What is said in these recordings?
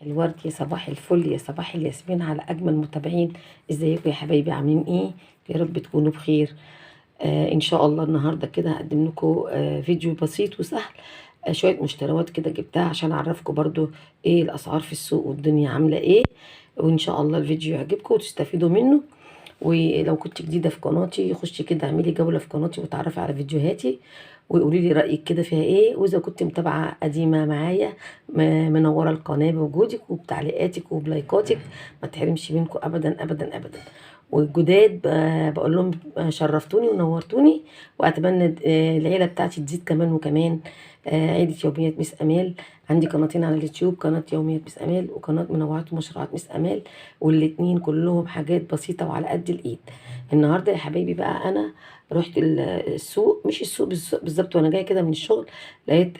الورد، يا صباح الفل، يا صباح الياسمين على اجمل متابعين. ازيكم يا حبايبي؟ عاملين ايه؟ يا رب تكونوا بخير. ان شاء الله النهارده كده هقدم لكم فيديو بسيط وسهل. شويه مشتريات كده جبتها عشان اعرفكم برضو ايه الاسعار في السوق والدنيا عامله ايه. وان شاء الله الفيديو يعجبكم وتستفيدوا منه. ولو كنت جديده في قناتي خشي كده اعملي جوله في قناتي وتعرفي على فيديوهاتي وقولي لي رايك كده فيها ايه. واذا كنت متابعه قديمه معايا منوره القناه بوجودك وبتعليقاتك وبلايكاتك، ما تحرمش منكم ابدا ابدا ابدا. والجداد بقول لهم شرفتوني ونورتوني، واتمنى العيله بتاعتي تزيد كمان وكمان. عيله يوميات مس امال. عندي قناتين على اليوتيوب، قناه يوميات مس امال وقناه منوعات ومشروعات مس امال، والاتنين كلهم حاجات بسيطه وعلى قد الايد. النهارده يا حبايبي بقى انا رحت السوق، مش السوق بالظبط، وانا جايه كده من الشغل لقيت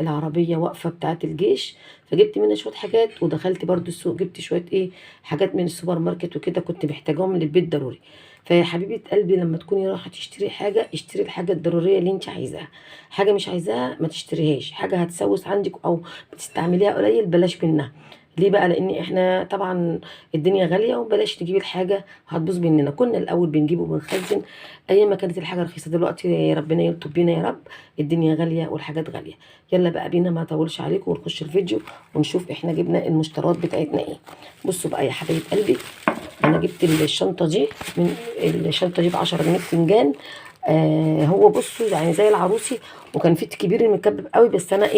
العربيه واقفه بتاعه الجيش، فجبت منها شويه حاجات. ودخلت برضو السوق جبت شويه حاجات من السوبر ماركت وكده كنت محتاجاهم للبيت ضروري. فيا حبيبه قلبي لما تكوني رايحه تشتري حاجه اشتري الحاجه الضروريه اللي انت عايزاها. حاجه مش عايزاها ما تشتريهاش، حاجه هتسوس عندك او بتستعمليها قليل بلاش منها. ليه بقى؟ لان احنا طبعا الدنيا غاليه وبلاش تجيب الحاجه هتبوظ مننا. كنا الاول بنجيب وبنخزن ايام ما كانت الحاجه رخيصه، دلوقتي ربنا يلطف بينا يا رب، الدنيا غاليه والحاجات غاليه. يلا بقى بينا ما اطولش عليكم ونخش الفيديو ونشوف احنا جبنا المشتريات بتاعتنا ايه. بصوا بقى يا حبايب قلبي، انا جبت الشنطه دي، من الشنطه دي ب 10 جنيه بتنجان. هو بصوا يعني زي العروسي، وكان في كبير المكبب قوي، بس انا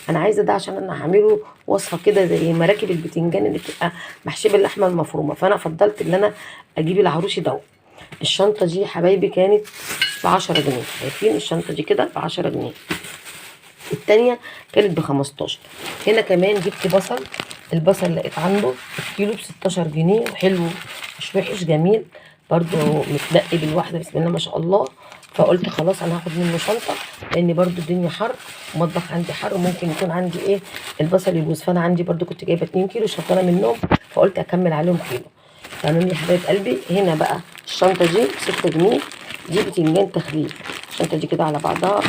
انا عايزه ده عشان انا هعمله وصفه كده زي مراكب البتنجان اللي بتبقى محشيه باللحمه المفرومه، فانا فضلت ان انا اجيب العروسي ده. الشنطه دي يا حبايبي كانت ب 10 جنيه، شايفين الشنطه دي كده ب 10 جنيه، التانية كانت ب15. هنا كمان جبت بصل، البصل لقيت عنده الكيلو ب16 جنيه، وحلو مش وحش، جميل برضو، متنقي بالواحدة بسم الله ما شاء الله. فقلت خلاص انا هاخد منه شنطة، لان برضو الدنيا حر ومطبخ عندي حر وممكن يكون عندي البصل يبوظ. فانا عندي برضو كنت جايبة 2 كيلو شغالة منهم، فقلت اكمل عليهم كيلو. تمام يا حبايب قلبي. هنا بقى الشنطة دي ب6 جنيه، دي بتنجان تخليل. الشنطة دي كده على بعضها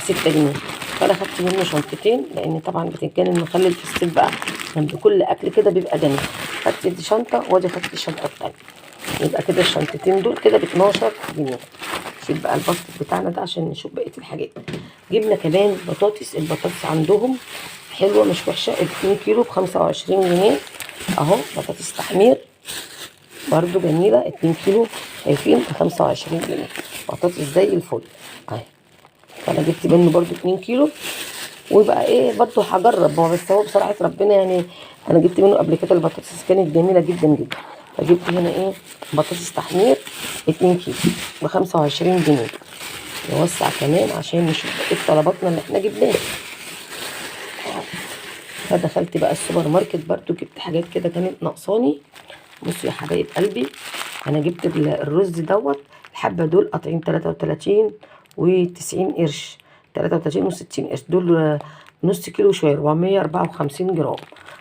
6 جنيه، فانا خدت منه شنطتين، لان طبعا بتنجان المخلل في الصيف بقى جنب كل اكل كده بيبقى جميل. خدت دي شنطه وادي خدت الشنطه الثانيه، يبقى كده الشنطتين دول كده ب 12 جنيه. نشيل بقى الباسكت بتاعنا ده عشان نشوف بقيه الحاجات. جبنا كمان بطاطس، البطاطس عندهم حلوه مش وحشه، 2 كيلو ب 25 جنيه اهو. بطاطس تحمير برضو جميله، 2 كيلو شايفين ب 25 جنيه، بطاطس زي الفل اهي. فانا جبت منه برضو 2 كيلو، ويبقى برضو هجرب هو، بس هو بصراحه ربنا يعني انا جبت منه قبل كده البطاطس كانت جميله جدا جدا. فجبت هنا بطاطس تحمير 2 كيلو ب 25 جنيه. نوسع كمان عشان نشوف ايه طلباتنا اللي احنا جبناها. فدخلت بقى السوبر ماركت برضو جبت حاجات كده كانت ناقصاني. بصوا يا حبايب قلبي، انا جبت الرز الحبه دول قاطعين 33 و90 قرش، 33 و60 قرش دول، نص كيلو شويه 454 جرام،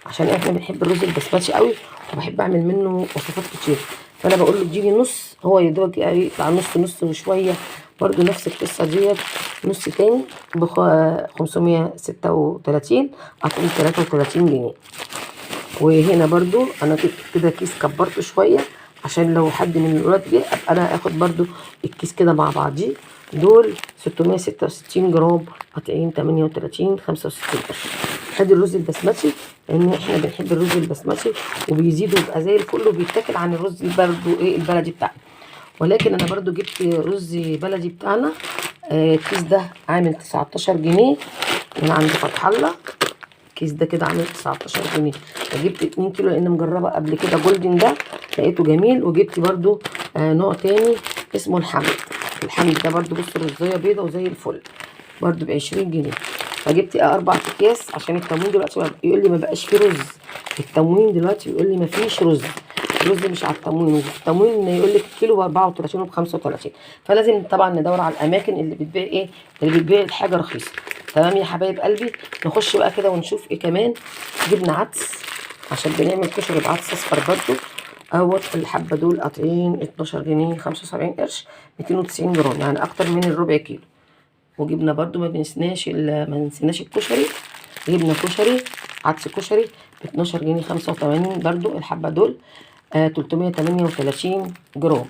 عشان احنا بنحب الرز البسمتي قوي وبحب اعمل منه وصفات كتير. فانا بقول له اديني نص، هو يا دوب يطلع نص نص وشويه. برضو نفس القصه ديت، نص تاني ب 536 قاطعين 33 جنيه. وهنا برضو انا جبت كده كيس كبرته شويه عشان لو حد من الولاد جه ابقى انا اخد برضو الكيس كده مع بعضيه. دول 666 جرام قاطعين 38 65 قرش. ادي الرز البسمتي، لان احنا بنحب الرز البسمتي وبيزيد ويبقى زي الفل وبيتاكل عن الرز برضو البلدي بتاعنا. ولكن انا برضو جبت رز بلدي بتاعنا، الكيس ده عامل 19 جنيه من عند فتح الله. الكيس ده كده عامل 19 جنيه. فجبت 2 كيلو لان مجربه قبل كده جولدن ده لقيته جميل. وجبت برضو نوع تاني اسمه الحمد ده برضو بصوا رزيه بيضه وزي الفل برضو ب 20 جنيه. فجبت 4 اكياس عشان التموين دلوقتي يقول لي ما بقاش فيه رز. التموين دلوقتي يقول لي ما فيش رز، الرز مش على التموين، وفي التموين يقول لك الكيلو ب 34 وب 35. فلازم طبعا ندور على الاماكن اللي بتبيع اللي بتبيع الحاجه رخيصه. تمام يا حبايب قلبي. نخش بقى كده ونشوف كمان. جبنا عدس عشان بنعمل كشري بعدس اصفر برضو اهوت. الحبه دول قاطعين 12 جنيه 75 قرش، 290 جرام يعني اكتر من الربع كيلو. وجبنا برضو ما نسيناش الكشري، جبنا كشري عدس كشري ب 12 جنيه 85 برضو الحبه دول. 338 جرام.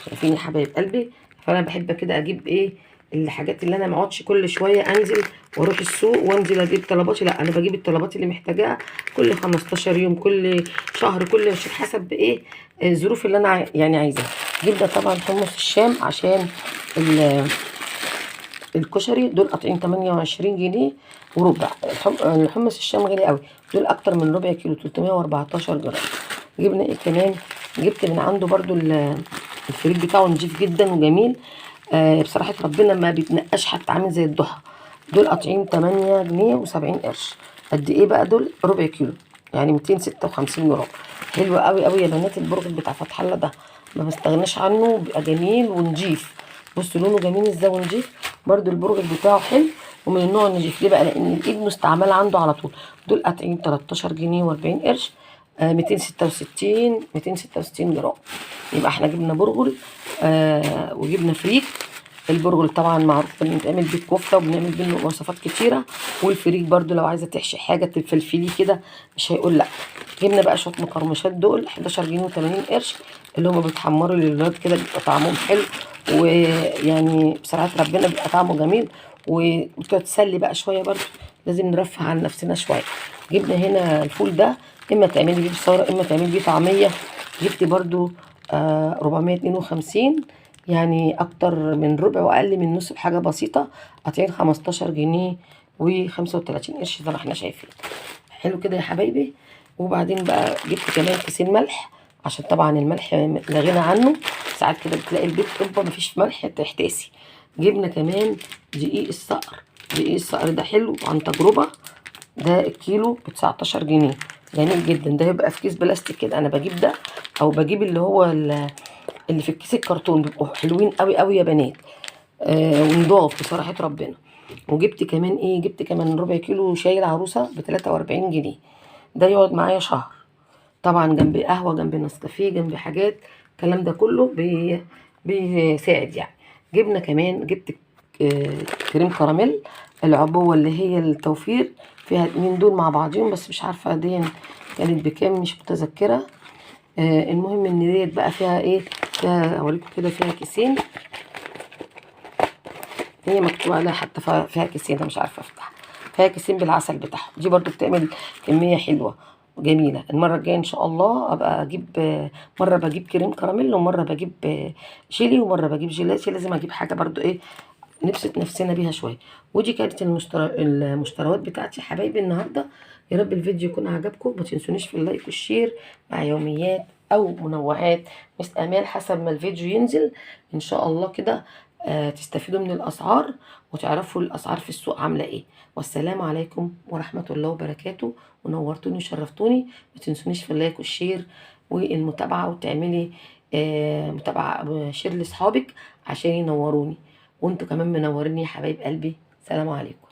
شايفين يا حبايب قلبي؟ فانا بحب كده اجيب ايه الحاجات اللي انا ما اقعدش كل شويه انزل واروح السوق وانزل اجيب طلباتي. لا، انا بجيب الطلبات اللي محتاجاها كل 15 يوم، كل شهر، كل حسب ايه الظروف اللي انا يعني عايزاها. جبنا طبعا حمص الشام عشان الكشري، دول قاطعين 28 جنيه وربع. الحمص الشام غالي قوي، دول اكتر من ربع كيلو 314 جرام. جبنا ايه كمان؟ جبت من عنده برضو الفريك بتاعه نضيف جدا وجميل. بصراحة ربنا ما بيتنقاش، حتى عامل زي الضحى. دول قاطعين 8 جنيه و70 قرش. قد ايه بقى؟ دول ربع كيلو، يعني 256 جرام. حلو قوي قوي يا بنات. البرغل بتاع فتح الله ده ما بستغناش عنه، بيبقى جميل ونضيف. بصوا لونه جميل ازاي ونضيف. برضو البرغل بتاعه حلو ومن النوع النضيف. ليه بقى؟ لان الايد مستعمله عنده على طول. دول قاطعين 13 جنيه و40 قرش. 266 جرام. يبقى احنا جبنا برغل وجبنا فريك. البرغل طبعا معروف ان بنعمل بيه كفته وبنعمل بيه وصفات كتيره، والفريك برضو لو عايزه تحشي حاجه تفلفليه كده مش هيقول لا. جبنا بقى شويه مقرمشات، دول 11 جنيه و80 قرش، اللي هم بيتحمروا للولاد كده، بيبقى طعمهم حلو، ويعني بصراحه ربنا بيبقى طعمه جميل وتسلي بقى شويه. برضو لازم نرفه عن نفسنا شويه. جبنا هنا الفول ده، اما تعملي بيه بصاره اما تعملي بيه طعميه. جبت برضو 452، يعني اكتر من ربع واقل من نص بحاجه بسيطه. قاطعين 15 جنيه و35 قرش زي ما احنا شايفين. حلو كده يا حبايبي. وبعدين بقى جبت كمان كيسين ملح، عشان طبعا الملح لا غنى عنه. ساعات كده بتلاقي البيت طبه مفيش ملح تحتاسي. جبنا كمان دقيق الصقر. دقيق الصقر ده حلو عن تجربه. ده الكيلو ب 19 جنيه، جميل جدا. ده يبقى في كيس بلاستيك كده، انا بجيب ده او بجيب اللي هو اللي في الكيس الكرتون، بيبقوا حلوين قوي قوي يا بنات. ونضاف بصراحه ربنا. وجبت كمان ايه؟ جبت كمان ربع كيلو شاي العروسه ب 43 جنيه. ده يقعد معايا شهر. طبعا جنب قهوه، جنب نسكافيه، جنب حاجات، الكلام ده كله بيساعد يعني. جبنا كمان، جبت كريم كراميل العبوه اللي هي التوفير، فيها اتنين دول مع بعضهم، بس مش عارفه دي كانت بكام، مش متذكره. المهم ان ديت بقى فيها ايه، فيها اوريكم كده، فيها كيسين. هي مكتوب عليها حتى فيها كيسين، انا مش عارفه افتحها. فيها كيسين بالعسل بتاعهم. دي برضو بتعمل كميه حلوه وجميله. المره الجايه ان شاء الله ابقى اجيب، مره بجيب كريم كراميل ومره بجيب جيلي ومره بجيب جيلاتي. لازم اجيب حاجه برضو ايه نبسط نفسنا بيها شويه. ودي كانت المشتريات بتاعتي حبايبي النهارده. يا رب الفيديو يكون عجبكم. ما تنسونيش في اللايك والشير مع يوميات او منوعات مس امال حسب ما الفيديو ينزل ان شاء الله كده. تستفيدوا من الاسعار وتعرفوا الاسعار في السوق عامله ايه. والسلام عليكم ورحمه الله وبركاته. ونورتوني وشرفتوني. ما تنسونيش في اللايك والشير والمتابعه، وتعملي متابعه شير لاصحابك عشان ينوروني. وانتوا كمان منوريني يا حبايب قلبي. سلام عليكم.